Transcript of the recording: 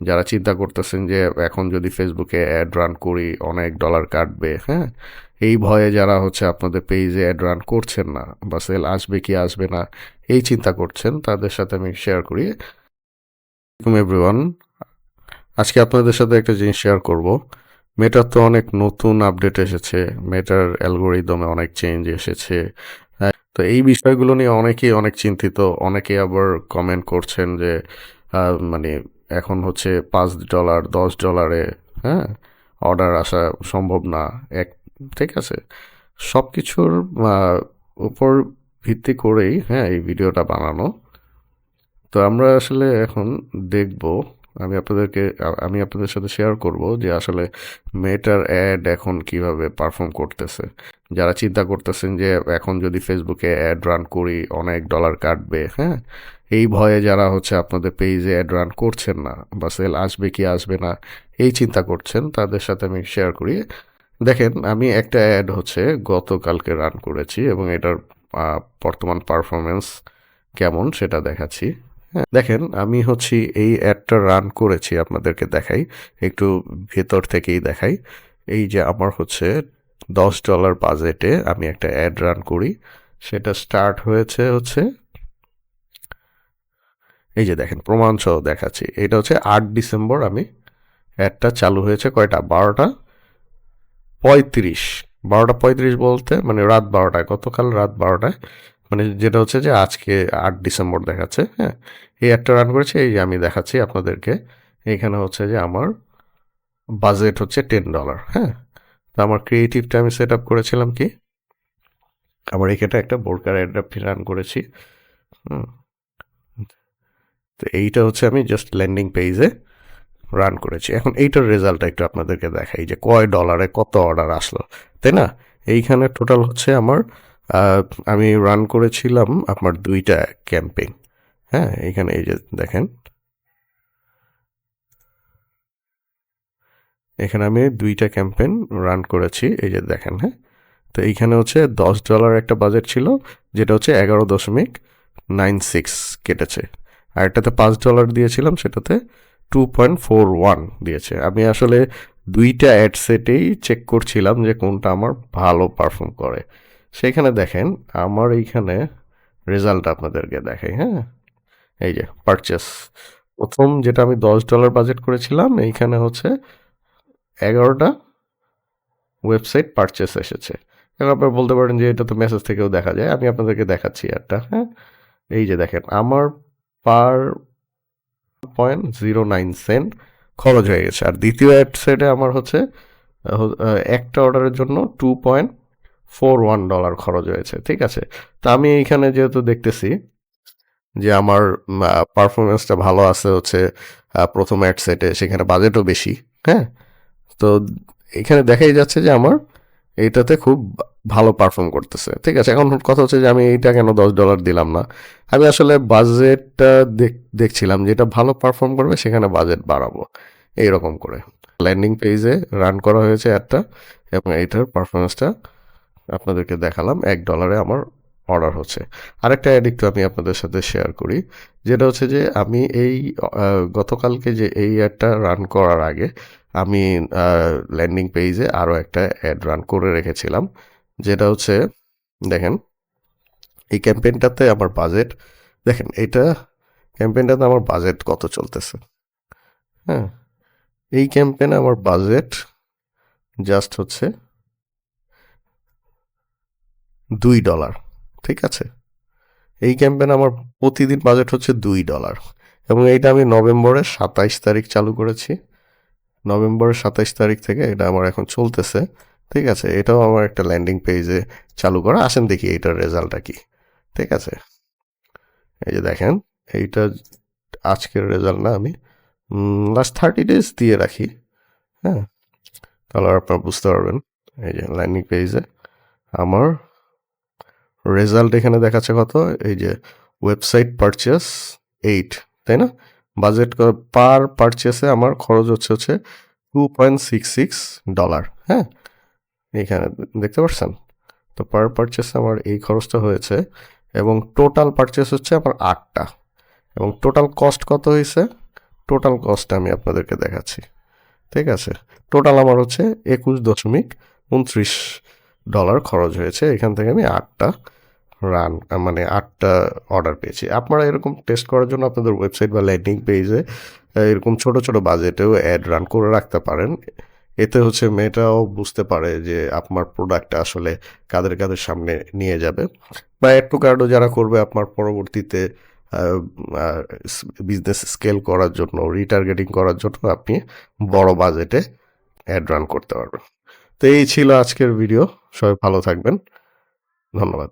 যারা চিন্তা করতেছেন যে এখন যদি ফেসবুকে অ্যাড রান করি অনেক ডলার কাটবে, হ্যাঁ, এই ভয়ে যারা হচ্ছে আপনাদের পেজে অ্যাড রান করছেন না বা সেল আসবে কি আসবে না এই চিন্তা করছেন, তাদের সাথে আমি শেয়ার করি। এভরিওয়ান, আজকে আপনাদের সাথে একটা জিনিস শেয়ার করব। মেটার তো অনেক নতুন আপডেট এসেছে, মেটার অ্যালগোরিদমে অনেক চেঞ্জ এসেছে। তো এই বিষয়গুলো নিয়ে অনেকেই অনেক চিন্তিত, অনেকেই আবার কমেন্ট করছেন যে মানে এখন হচ্ছে $5 $10, হ্যাঁ, অর্ডার আসা সম্ভব না। এক ঠিক আছে, সব কিছুর উপর ভিত্তি করেই হ্যাঁ এই ভিডিওটা বানানো। তো আমরা আসলে এখন দেখব, আমি আপনাদের সাথে শেয়ার করব যে আসলে মেটার অ্যাড এখন কিভাবে পারফর্ম করতেছে। যারা চিন্তা করতেছেন যে এখন যদি ফেসবুকে অ্যাড রান করি অনেক ডলার কাটবে, হ্যাঁ, এই ভয়ে যারা হচ্ছে আপনাদের পেজে অ্যাড রান করছেন না বা সেল আসবে কি আসবে না এই চিন্তা করছেন, তাদের সাথে আমি শেয়ার করি। দেখেন, আমি একটা অ্যাড হচ্ছে গতকালকে রান করেছি এবং এটার বর্তমান পারফরমেন্স কেমন সেটা দেখাচ্ছি। হ্যাঁ, দেখেন, আমি হচ্ছে এই অ্যাডটা রান করেছি, আপনাদেরকে দেখাই, একটু ভেতর থেকেই দেখাই। এই যে আমার হচ্ছে $10 বাজেটে আমি একটা অ্যাড রান করি, সেটা স্টার্ট হয়েছে হচ্ছে এই যে দেখেন প্রমাণ সহ দেখাচ্ছি। এটা হচ্ছে 8 ডিসেম্বর আমি অ্যাডটা চালু হয়েছে কয়টা 12:35। 12:35 বলতে মানে রাত 12টায়, গতকাল রাত 12টায়, মানে যেটা হচ্ছে যে আজকে 8 ডিসেম্বর দেখাচ্ছে। হ্যাঁ, এই অ্যাডটা রান করেছে, এই যে আমি দেখাচ্ছি আপনাদেরকে। এইখানে হচ্ছে যে আমার বাজেট হচ্ছে $10। হ্যাঁ, তো আমার ক্রিয়েটিভটা আমি সেট আপ করেছিলাম কি, আমার এখানে একটা বোরকার অ্যাড রান করেছি। হুম, তো এইটা হচ্ছে আমি জাস্ট ল্যান্ডিং পেজে রান করেছি। এখন এইটার রেজাল্টটা একটু আপনাদেরকে দেখাই যে কয় ডলারে কত অর্ডার আসলো, তাই না? এইখানে টোটাল হচ্ছে আমার আমি রান করেছিলাম আপনার 2টা ক্যাম্পেইন। হ্যাঁ, এইখানে এই যে দেখেন, এখানে আমি 2টা ক্যাম্পেইন রান করেছি, এই যে দেখেন। হ্যাঁ, তো এইখানে হচ্ছে $10 একটা বাজেট ছিল, যেটা হচ্ছে 11.96 কেটেছে। আর এটাতে $5 দিয়েছিলাম, সেটাতে 2.41 দিয়েছে। আমি আসলে 2টা অ্যাড সেটেই চেক করছিলাম যে কোনটা আমার ভালো পারফর্ম করে। সেখানে দেখেন আমার এইখানে রেজাল্ট আপনাদেরকে দেখাই। হ্যাঁ, এই যে পারচেস, প্রথম যেটা আমি $10 বাজেট করেছিলাম, এইখানে হচ্ছে 11টা ওয়েবসাইট পারচেস এসেছে। এখন আপনারা বলতে পারেন যে এটা তো মেসেজ থেকেও দেখা যায়, আমি আপনাদেরকে দেখাচ্ছি একটা। হ্যাঁ, এই যে দেখেন আমার পার 0.09 সেন্ট খরচ হয়ে গেছে। আর দ্বিতীয় ওয়েবসাইটে আমার হচ্ছে একটা অর্ডারের জন্য $2.41 খরচ হয়েছে। ঠিক আছে, তা আমি এইখানে যেহেতু দেখতেছি যে আমার পারফরমেন্সটা ভালো আছে হচ্ছে প্রথম অ্যাড সেটে, সেখানে বাজেটও বেশি। হ্যাঁ, তো এখানে দেখাই যাচ্ছে যে আমার এইটাতে খুব ভালো পারফর্ম করতেছে। ঠিক আছে, এখন কথা হচ্ছে যে আমি এইটা কেন $10 দিলাম না। আমি আসলে বাজেটটা দেখছিলাম যেটা ভালো পারফর্ম করবে সেখানে বাজেট বাড়াবো, এইরকম করে ল্যান্ডিং পেজে রান করা হয়েছে একটা, এবং এইটার পারফরমেন্সটা আপনাদেরকে দেখালাম। $1 আমার অর্ডার হচ্ছে। আরেকটা অ্যাড একটু আমি আপনাদের সাথে শেয়ার করি, যেটা হচ্ছে যে আমি এই গতকালকে যে এই অ্যাডটা রান করার আগে আমি ল্যান্ডিং পেজে আরও একটা অ্যাড রান করে রেখেছিলাম, যেটা হচ্ছে দেখেন এই ক্যাম্পেইনটাতে আমার বাজেট, দেখেন এটা ক্যাম্পেইনটাতে আমার বাজেট কত চলতেছে। হ্যাঁ, এই ক্যাম্পেইনে আমার বাজেট জাস্ট হচ্ছে $2। ঠিক আছে, এই ক্যাম্পেইনে আমার প্রতিদিন বাজেট হচ্ছে $2, এবং এইটা আমি নভেম্বরের 27 তারিখ চালু করেছি। নভেম্বরের 27 তারিখ থেকে এটা আমার এখন চলতেছে। ঠিক আছে, এটাও আমার একটা ল্যান্ডিং পেজে চালু করা। আসেন দেখি এইটার রেজাল্টটা কি। ঠিক আছে, এই যে দেখেন, এইটা আজকের রেজাল্ট না, আমি লাস্ট 30 ডেজ দিয়ে রাখি। হ্যাঁ, তাহলে আপনারা বুঝতে পারবেন। এই যে ল্যান্ডিং পেজে আমার রেজাল্ট এখানে দেখাচ্ছে কত, এই যে ওয়েবসাইট পারচেস 8, তাই না? বাজেট পার পারচেসে আমার খরচ হচ্ছে $2.66। হ্যাঁ, এইখানে দেখতে পাচ্ছেন, তো পার পারচেসে আমার এই খরচটা হয়েছে, এবং টোটাল পারচেস হচ্ছে আমার 8টা, এবং টোটাল কস্ট কত হয়েছে টোটাল কস্টটা আমি আপনাদেরকে দেখাচ্ছি। ঠিক আছে? টোটাল আমার হচ্ছে $21.29 খরচ হয়েছে। এখান থেকে আমি 8টা মানে 8টা অর্ডার পেয়েছি। আপনারা এরকম টেস্ট করার জন্য আপনাদের ওয়েবসাইট বা ল্যান্ডিং পেজে এরকম ছোট, ছোট বাজেটেও অ্যাড রান করে রাখতে পারেন। এতে হচ্ছে মেয়েটাও বুঝতে পারে যে আপনার প্রোডাক্টটা আসলে কাদের, কাদের সামনে নিয়ে যাবে। বা অ্যাড টু কার্টও যারা করবে আপনার পরবর্তীতে আ আ বিজনেস স্কেল করার জন্য, রিটার্গেটিং করার জন্য আপনি বড় বাজেটে অ্যাড রান করতে পারবেন। তো এই ছিল আজকের ভিডিও। সবাই ভালো থাকবেন। ধন্যবাদ।